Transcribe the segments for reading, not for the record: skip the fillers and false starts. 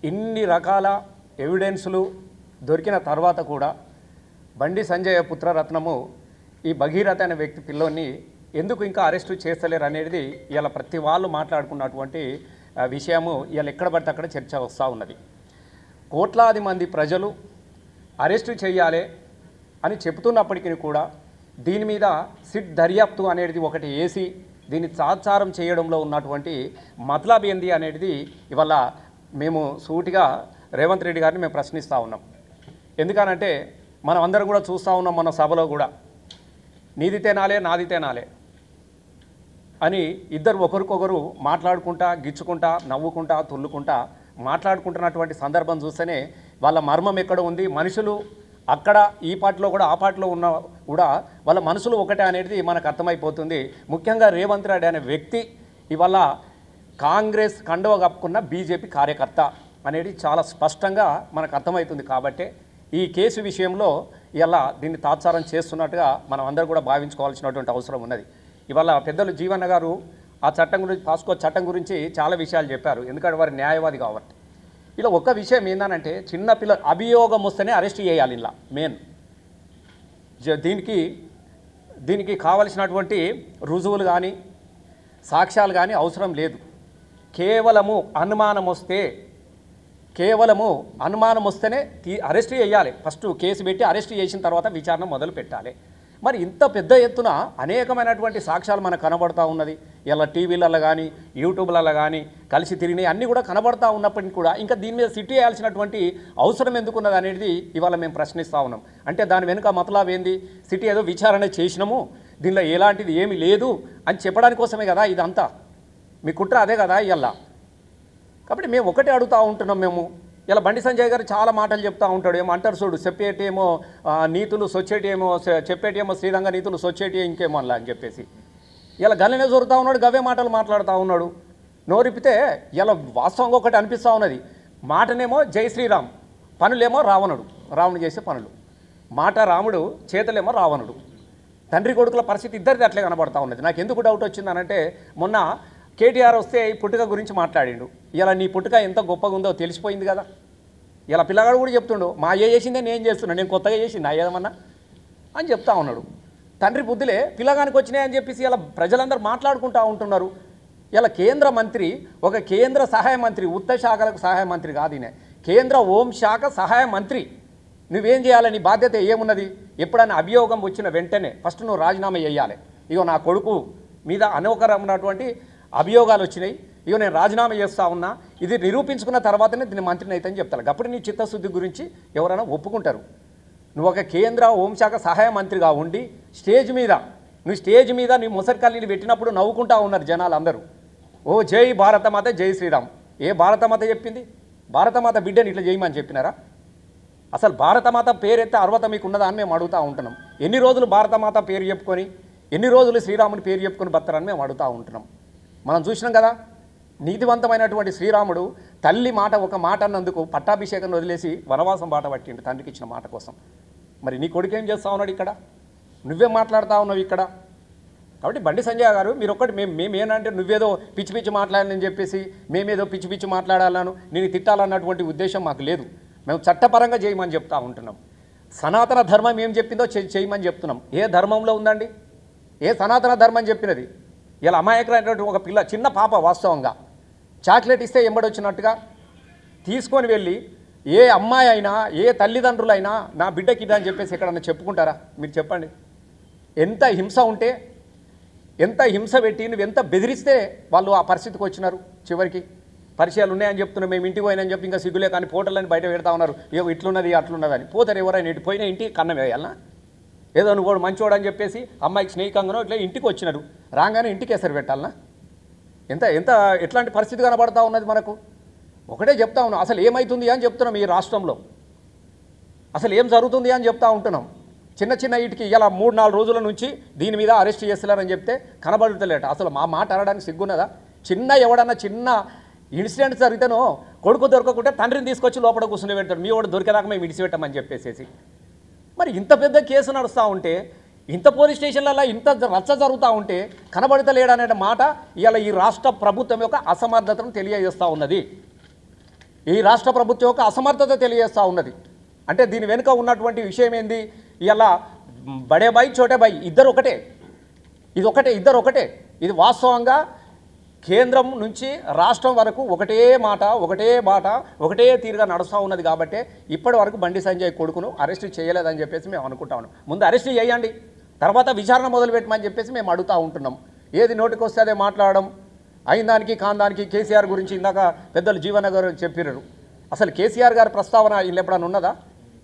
ఇన్ని రకాల ఎవిడెన్సులు దొరికిన తర్వాత కూడా బండి సంజయ్ పుత్రరత్నము ఈ భగీరథ అనే వ్యక్తి పిల్లోని ఎందుకు ఇంకా అరెస్టు చేస్తలేరు అనేది ఇలా ప్రతి వాళ్ళు మాట్లాడుకున్నటువంటి విషయము ఇలా ఎక్కడ పడితే అక్కడ చర్చ వస్తూ ఉన్నది. కోట్లాది మంది ప్రజలు అరెస్టు చేయాలి అని చెబుతున్నప్పటికీ కూడా దీని మీద సిట్ దర్యాప్తు అనేది ఒకటి వేసి దీన్ని తాత్సారం చేయడంలో ఉన్నటువంటి మతలబ్ ఏంది అనేది ఇవాళ మేము సూటిగా రేవంత్ రెడ్డి గారిని మేము ప్రశ్నిస్తూ ఉన్నాం. ఎందుకనంటే మనం అందరం కూడా చూస్తూ ఉన్నాం, మన సభలో కూడా నీది తేనాలే నాది తేనాలే అని ఇద్దరు ఒకరికొకరు మాట్లాడుకుంటా గిచ్చుకుంటా నవ్వుకుంటా తుల్లుకుంటా మాట్లాడుకుంటున్నటువంటి సందర్భం చూస్తేనే వాళ్ళ మర్మం ఎక్కడ ఉంది, మనుషులు అక్కడ ఈ పార్టీలో కూడా ఆ పార్టీలో ఉన్న కూడా వాళ్ళ మనసులు ఒకటే అనేది మనకు అర్థమైపోతుంది. ముఖ్యంగా రేవంత్ రెడ్డి అనే వ్యక్తి ఇవాళ కాంగ్రెస్ కండువ కప్పుకున్న బీజేపీ కార్యకర్త అనేది చాలా స్పష్టంగా మనకు అర్థమవుతుంది. కాబట్టి ఈ కేసు విషయంలో ఇలా దీన్ని తాత్సారం చేస్తున్నట్టుగా మనం అందరూ కూడా భావించుకోవాల్సినటువంటి అవసరం ఉన్నది. ఇవాళ పెద్దలు జీవన్న గారు ఆ చట్టం గురించి పాస్కో చట్టం గురించి చాలా విషయాలు చెప్పారు, ఎందుకంటే వారు న్యాయవాది కాబట్టి. ఇలా ఒక్క విషయం ఏంటంటే చిన్నపిల్ల అభియోగం వస్తేనే అరెస్ట్ చేయాలి. ఇలా మెయిన్ దీనికి కావలసినటువంటి రుజువులు కానీ సాక్ష్యాలు కానీ అవసరం లేదు. కేవలము అనుమానం వస్తేనే అరెస్ట్ చేయాలి. ఫస్ట్ కేసు పెట్టి అరెస్ట్ చేసిన తర్వాత విచారణ మొదలు పెట్టాలి. మరి ఇంత పెద్ద ఎత్తున అనేకమైనటువంటి సాక్ష్యాలు మనకు కనబడుతూ ఉన్నది. ఇలా టీవీలలో కానీ యూట్యూబ్లలో కానీ కలిసి తిరిగినాయి అన్నీ కూడా కనబడుతూ ఉన్నప్పటికీ కూడా ఇంకా దీని మీద సిట్ చేయాల్సినటువంటి అవసరం ఎందుకున్నది అనేది ఇవాళ మేము ప్రశ్నిస్తూ ఉన్నాం. అంటే దాని వెనుక మతలబ్ ఏంది, సిటీ ఏదో విచారణ చేసినాము దీనిలో ఎలాంటిది ఏమీ లేదు అని చెప్పడానికి కోసమే కదా ఇదంతా, మీ కుట్ర అదే కదా ఇవాళ. కాబట్టి మేము ఒకటే అడుగుతూ ఉంటున్నాం. మేము ఇలా బండి సంజయ్ గారు చాలా మాటలు చెప్తూ ఉంటాడు, ఏమో అంటారు చూడు, చెప్పేటేమో నీతులు సొచ్చేటేమో, చెప్పేటేమో శ్రీరంగ నీతులు సొచ్చేటి ఇంకేమో అలా అని చెప్పేసి ఇలా గల్లనే జరుగుతూ ఉన్నాడు, గవే మాటలు మాట్లాడుతూ ఉన్నాడు. నోరిపితే ఇలా వాస్తవంగా ఒకటి అనిపిస్తూ ఉన్నది. మాటనేమో జై శ్రీరామ్, పనులేమో రావణుడు చేసే పనులు. మాట రాముడు, చేతలేమో రావణుడు. తండ్రి కొడుకుల పరిస్థితి ఇద్దరిది అట్లే కనబడతా ఉన్నది. నాకు ఎందుకు డౌట్ వచ్చిందనంటే మొన్న కేటీఆర్ వస్తే ఈ పుట్టుక గురించి మాట్లాడిండు. ఇలా నీ పుట్టుక ఎంత గొప్పగా ఉందో తెలిసిపోయింది కదా. ఇలా పిల్లగాడు కూడా చెప్తుండు, మా అయ్య చేసిందే నేను చేస్తున్నాను, నేను కొత్తగా చేసింది ఏదమన్నా అని చెప్తా ఉన్నాడు. తండ్రి బుద్ధులే పిల్లగానికి వచ్చినాయి అని చెప్పేసి ఇలా ప్రజలందరూ మాట్లాడుకుంటూ ఉంటున్నారు. ఇలా కేంద్ర మంత్రి, ఒక కేంద్ర సహాయ మంత్రి, ఉత్త శాఖలకు సహాయ మంత్రి కాదు ఈయన, కేంద్ర హోంశాఖ సహాయ మంత్రి. నువ్వేం చేయాలి, నీ బాధ్యత ఏమున్నది? ఎప్పుడైనా అభియోగం వచ్చిన వెంటనే ఫస్ట్ నువ్వు రాజీనామా చేయాలి. ఇగో నా కొడుకు మీద అనవకరమైనటువంటి అభియోగాలు వచ్చినాయి, ఇగో నేను రాజీనామా చేస్తూ ఉన్నా, ఇది నిరూపించుకున్న తర్వాతనే దీన్ని మంత్రిని అయితే అని చెప్తాను. అప్పుడు నీ చిత్తశుద్ధి గురించి ఎవరైనా ఒప్పుకుంటారు. నువ్వు ఒక కేంద్ర హోంశాఖ సహాయ మంత్రిగా ఉండి స్టేజ్ మీద నీ ముసరికల్లిని పెట్టినప్పుడు నవ్వుకుంటా ఉన్నారు జనాలు అందరూ. ఓ జై భారతమాత, జై శ్రీరామ్. ఏ భారతమాత చెప్పింది? భారతమాత బిడ్డని ఇట్లా చేయమని చెప్పినారా? అసలు భారతమాత పేరెత్తే అర్హత మీకు ఉన్నదా అని మేము అడుగుతూ ఉంటున్నాం. ఎన్ని రోజులు భారతమాత పేరు చెప్పుకొని, ఎన్ని రోజులు శ్రీరాముని పేరు చెప్పుకొని బతారని మేము అడుగుతూ ఉంటున్నాం. మనం చూసినాం కదా, నీతివంతమైనటువంటి శ్రీరాముడు తల్లి మాట ఒక మాట అన్నందుకు పట్టాభిషేకం వదిలేసి వనవాసం బాట పట్టిండు తండ్రికి ఇచ్చిన మాట కోసం. మరి నీ కొడుకు ఏం చేస్తూ ఉన్నాడు ఇక్కడ? నువ్వే మాట్లాడుతూ ఉన్నావు ఇక్కడ. కాబట్టి బండి సంజయ్ గారు మీరు ఒక్కటి మేమేనంటే నువ్వేదో పిచ్చి పిచ్చి మాట్లాడాలని చెప్పేసి మేమేదో పిచ్చి పిచ్చి మాట్లాడాలను నేను తిట్టాలన్నటువంటి ఉద్దేశం మాకు లేదు. మేము చట్టపరంగా చేయమని చెప్తా ఉంటున్నాం. సనాతన ధర్మం ఏం చెప్పిందో చేయమని చెప్తున్నాం. ఏ ధర్మంలో ఉందండి? ఏ సనాతన ధర్మం చెప్పినది? ఇలా అమాయకులైనటువంటి ఒక పిల్ల, చిన్న పాప వాస్తవంగా చాక్లెట్ ఇస్తే ఎంబడొచ్చినట్టుగా తీసుకొని వెళ్ళి ఏ అమ్మాయి అయినా ఏ తల్లిదండ్రులైనా నా బిడ్డకి ఇదా అని చెప్పేసి ఎక్కడన్నా చెప్పుకుంటారా? మీరు చెప్పండి. ఎంత హింస ఉంటే, ఎంత హింస పెట్టి నువ్వు ఎంత బెదిరిస్తే వాళ్ళు ఆ పరిస్థితికి వచ్చినారు. చివరికి పరిచయాలు ఉన్నాయని చెప్తున్నాం, మేము ఇంటికి పోయినని చెప్పి ఇంకా సిగ్గులే కానీ ఫోటోలని బయట పెడతా ఉన్నారు, ఏవో ఇట్లున్నది అట్లున్నదని. పోతారు ఎవరైనా ఇంటి పోయినా ఇంటికి కన్నం వేయాలనా? ఏదో నువ్వు మంచోడు అని చెప్పేసి అమ్మాయికి స్నేహితంగానో ఇట్లా ఇంటికి వచ్చినారు, రాగానే ఇంటికి ఎసరు పెట్టాలనా? ఎట్లాంటి పరిస్థితి కనబడతా ఉన్నది మనకు. ఒకటే చెప్తా ఉన్నాం, అసలు ఏమవుతుంది అని చెప్తున్నాం. ఈ రాష్ట్రంలో అసలు ఏం జరుగుతుంది అని చెప్తా ఉంటున్నాం. చిన్న వీటికి ఇలా 3-4 రోజుల నుంచి దీని మీద అరెస్ట్ చేస్తున్నారని చెప్తే కనబడతలేట. అసలు మా మాట అనడానికి సిగ్గున్నదా? ఎవడన్నా చిన్న ఇన్సిడెంట్ జరిగితేనో కొడుకు దొరకకుంటే తండ్రిని తీసుకొచ్చి లోపల కూర్చుని పెడతాడు, మీ వాడు దొరికేదాకా మేము విడిచిపెట్టామని చెప్పేసి. మరి ఇంత పెద్ద కేసు నడుస్తూ ఉంటే, ఇంత పోలీస్ స్టేషన్లలో ఇంత రచ్చ జరుగుతూ ఉంటే కనబడతలేడనే మాట ఇవాళ ఈ రాష్ట్ర ప్రభుత్వం యొక్క అసమర్థతను తెలియజేస్తూ ఉన్నది. ఈ రాష్ట్ర ప్రభుత్వం యొక్క అసమర్థత తెలియజేస్తూ ఉన్నది. అంటే దీని వెనుక ఉన్నటువంటి విషయం ఏంది? ఇలా బడే బాయ్ చోటే బాయ్ ఇద్దరు ఒకటే, ఇది ఒకటే, ఇద్దరు ఒకటే. ఇది వాస్తవంగా కేంద్రం నుంచి రాష్ట్రం వరకు ఒకటే మాట ఒకటే తీరుగా నడుస్తూ ఉన్నది. కాబట్టి ఇప్పటి వరకు బండి సంజయ్ కొడుకును అరెస్ట్ చేయలేదని చెప్పేసి మేము అనుకుంటా ఉన్నాం. ముందు అరెస్ట్ చేయండి, తర్వాత విచారణ మొదలుపెట్టమని చెప్పేసి మేము అడుగుతూ ఉంటున్నాం. ఏది నోటికి వస్తే అదే మాట్లాడడం, అయిన దానికి కాందానికి. కేసీఆర్ గురించి ఇందాక పెద్దలు జీవన్ గారు చెప్పారు. అసలు కేసీఆర్ గారి ప్రస్తావన వీళ్ళు ఎప్పుడన్నా ఉన్నదా?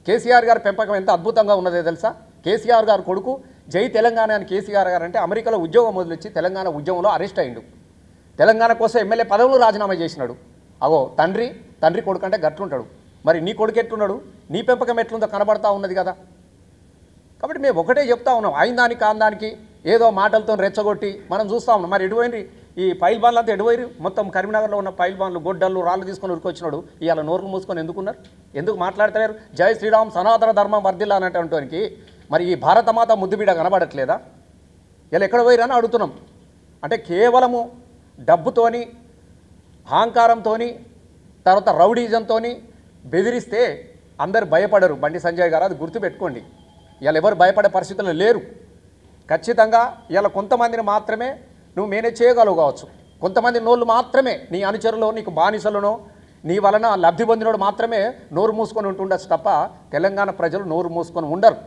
కేసీఆర్ గారి పెంపకం ఎంత అద్భుతంగా ఉన్నదో తెలుసా? కేసీఆర్ గారు కొడుకు జై తెలంగాణ అని కేసీఆర్ గారు అంటే అమెరికాలో ఉద్యోగం మొదలొచ్చి తెలంగాణ ఉద్యమంలో అరెస్ట్ అయ్యిండు. తెలంగాణ కోసం ఎమ్మెల్యే పదవులు రాజీనామా చేసినాడు. అగో తండ్రి కొడుకు అంటే గట్లుంటాడు. మరి నీ కొడుకు ఎట్లున్నాడు? నీ పెంపకం ఎట్లుందో కనబడతా ఉన్నది కదా. కాబట్టి మేము ఒకటే చెప్తా ఉన్నాం, అయిన దానికి ఏదో మాటలతో రెచ్చగొట్టి మనం చూస్తూ ఉన్నాం. మరి ఎటువైంది ఈ పైల్ బాన్లు అంతా ఎటువైరు? మొత్తం కరీంనగర్లో ఉన్న పైల్ బాన్లు, గొడ్డళ్ళు, రాళ్ళు తీసుకొని ఉరికొచ్చినాడు. ఇవాళ నోర్లు మూసుకొని ఎందుకున్నారు? ఎందుకు మాట్లాడతలేరు? జై శ్రీరామ్ సనాతన ధర్మం వర్ధిల్లా అనేటటువంటి మరి ఈ భారతమాత ముద్దుబిడ కనబడట్లేదా? ఇలా ఎక్కడ పోయిరని అడుగుతున్నాం. అంటే కేవలము డబ్బుతోని, అహంకారంతో, తర్వాత రౌడీజంతో బెదిరిస్తే అందరు భయపడరు. బండి సంజయ్ గారు అది గుర్తుపెట్టుకోండి. ఇలా ఎవరు భయపడే పరిస్థితుల్లో లేరు. ఖచ్చితంగా ఇలా కొంతమందిని మాత్రమే నువ్వు మేనేజ్ చేయగలవు కావచ్చు. కొంతమంది నోళ్ళు మాత్రమే నీ అనుచరులో, నీకు బానిసలను, నీ వలన లబ్ధి పొందినోడు మాత్రమే నోరు మూసుకొని ఉంటుండొచ్చు తప్ప తెలంగాణ ప్రజలు నోరు మూసుకొని ఉండరు.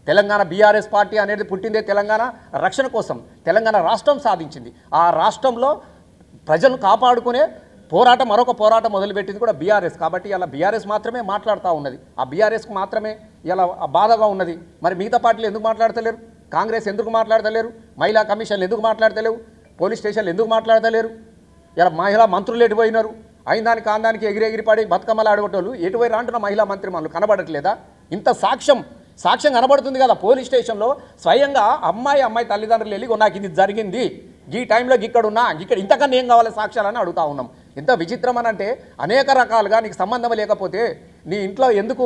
తెలంగాణ బీఆర్ఎస్ పార్టీ అనేది పుట్టిందే తెలంగాణ రక్షణ కోసం. తెలంగాణ రాష్ట్రం సాధించింది. ఆ రాష్ట్రంలో ప్రజలను కాపాడుకునే పోరాటం, మరొక పోరాటం మొదలుపెట్టింది కూడా బీఆర్ఎస్. కాబట్టి ఇలా బీఆర్ఎస్ మాత్రమే మాట్లాడుతూ ఉన్నది. ఆ బీఆర్ఎస్కి మాత్రమే ఇలా బాధగా ఉన్నది. మరి మిగతా పార్టీలు ఎందుకు మాట్లాడతలేరు? కాంగ్రెస్ ఎందుకు మాట్లాడతలేరు? మహిళా కమిషన్లు ఎందుకు మాట్లాడతలేవు? పోలీస్ స్టేషన్లు ఎందుకు మాట్లాడతలేరు? ఇలా మహిళా మంత్రులు ఎటుపోయినారు? అయిన కాందానికి ఎగిరెగిరిపడి బతుకమ్మలు ఆడగొట్టోళ్ళు ఎటువైనా అంటున్న మహిళా మంత్రి మనలు కనబడట్లేదా? ఇంత సాక్ష్యం కనబడుతుంది కదా. పోలీస్ స్టేషన్లో స్వయంగా అమ్మాయి తల్లిదండ్రులు వెళ్ళి నాకు ఇది జరిగింది, ఈ టైంలో ఇక్కడ ఇంతకన్నా ఏం కావాలి సాక్ష్యాలని అడుగుతూ ఉన్నాం. ఎంత విచిత్రం అని అంటే అనేక రకాలుగా నీకు సంబంధం లేకపోతే నీ ఇంట్లో ఎందుకు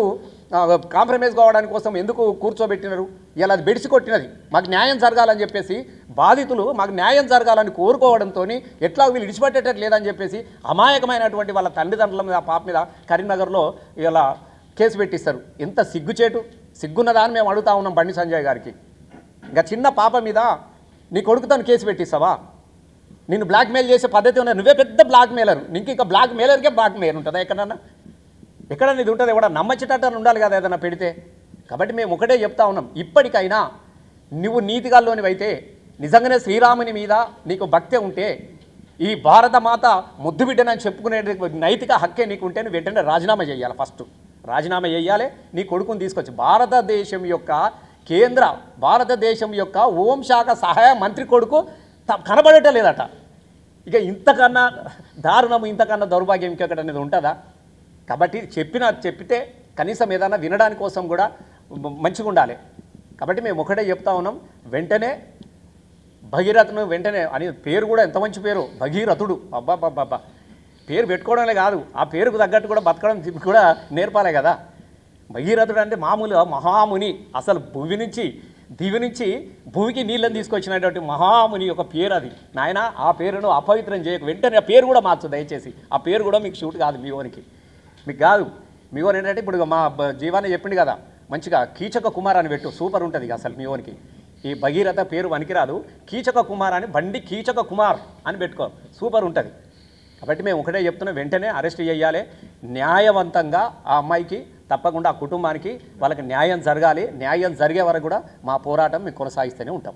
కాంప్రమైజ్ కావడానికి కోసం ఎందుకు కూర్చోబెట్టినారు? ఇలా అది బెడిసి కొట్టినది. మాకు న్యాయం జరగాలని చెప్పేసి బాధితులు మాకు న్యాయం జరగాలని కోరుకోవడంతో ఎట్లా వీళ్ళు విడిచిపెట్టేటట్టు లేదని చెప్పేసి అమాయకమైనటువంటి వాళ్ళ తల్లిదండ్రుల మీద, పాప మీద కరీంనగర్లో ఇలా కేసు పెట్టిస్తారు. ఎంత సిగ్గున్నదా అని మేము అడుగుతా ఉన్నాం బండి సంజయ్ గారికి. ఇంకా చిన్న పాప మీద నీ కొడుకుతాను కేసు పెట్టిస్తావా? నిన్ను బ్లాక్మెయిల్ చేసే పద్ధతి ఉన్నది. నువ్వే పెద్ద బ్లాక్మెయిలర్. నీకు ఇంకా బ్లాక్మెయిలర్కే బ్లాక్మెయిల్ ఉంటుందా? ఎక్కడన్నా ఇది ఉంటుంది? కూడా నమ్మచ్చేటట్టు ఉండాలి కదా ఏదన్నా పెడితే. కాబట్టి మేము ఒకటే చెప్తా ఉన్నాం, ఇప్పటికైనా నువ్వు నీతిగాల్లోనివైతే, నిజంగానే శ్రీరాముని మీద నీకు భక్తి ఉంటే, ఈ భారతమాత ముద్దు బిడ్డనని చెప్పుకునే నైతిక హక్కే నీకు ఉంటే నువ్వు వెంటనే రాజీనామా చేయాలి. ఫస్ట్ రాజీనామా చేయాలి. నీ కొడుకుని తీసుకొచ్చి భారతదేశం యొక్క హోంశాఖ సహాయ మంత్రి కొడుకు కనబడటం లేదట. ఇక ఇంతకన్నా దారుణం, ఇంతకన్నా దౌర్భాగ్యం ఇంకెక్కడ అనేది ఉంటుందా? కాబట్టి చెప్పితే కనీసం ఏదైనా వినడానికి కోసం కూడా మంచిగా ఉండాలి. కాబట్టి మేము ఒకటే చెప్తా ఉన్నాం, వెంటనే భగీరథను వెంటనే అని పేరు కూడా ఎంత మంచి పేరు, భగీరథుడు. అబ్బాబ్బాబ్బా, పేరు పెట్టుకోవడమే కాదు, ఆ పేరుకు తగ్గట్టు కూడా బతకడం కూడా నేర్పాలే కదా. భగీరథుడు అంటే మామూలుగా మహాముని, అసలు దివి నుంచి భూమికి నీళ్ళని తీసుకొచ్చినటువంటి మహాముని యొక్క పేరు అది. నాయన ఆ పేరును అపవిత్రం చేయకు, వెంటనే ఆ పేరు కూడా మార్చు దయచేసి. ఆ పేరు కూడా మీకు షూట్ కాదు, మీకు కాదు. మీవోని ఏంటంటే ఇప్పుడు మా జీవాన్ని చెప్పింది కదా, మంచిగా కీచక కుమార్ అని పెట్టు, సూపర్ ఉంటుంది అసలు మీవోనికి. ఈ భగీరథ పేరు వనికిరాదు, కీచక కుమార్ అని, బండి కీచక కుమార్ అని పెట్టుకో, సూపర్ ఉంటుంది. కాబట్టి మేము ఒకటే చెప్తున్నాం, వెంటనే అరెస్ట్ చేయాలి. న్యాయవంతంగా ఆ అమ్మాయికి తప్పకుండా, ఆ కుటుంబానికి వాళ్ళకి న్యాయం జరగాలి. న్యాయం జరిగే వరకు కూడా మా పోరాటం మేము కొనసాగిస్తూనే ఉంటాం.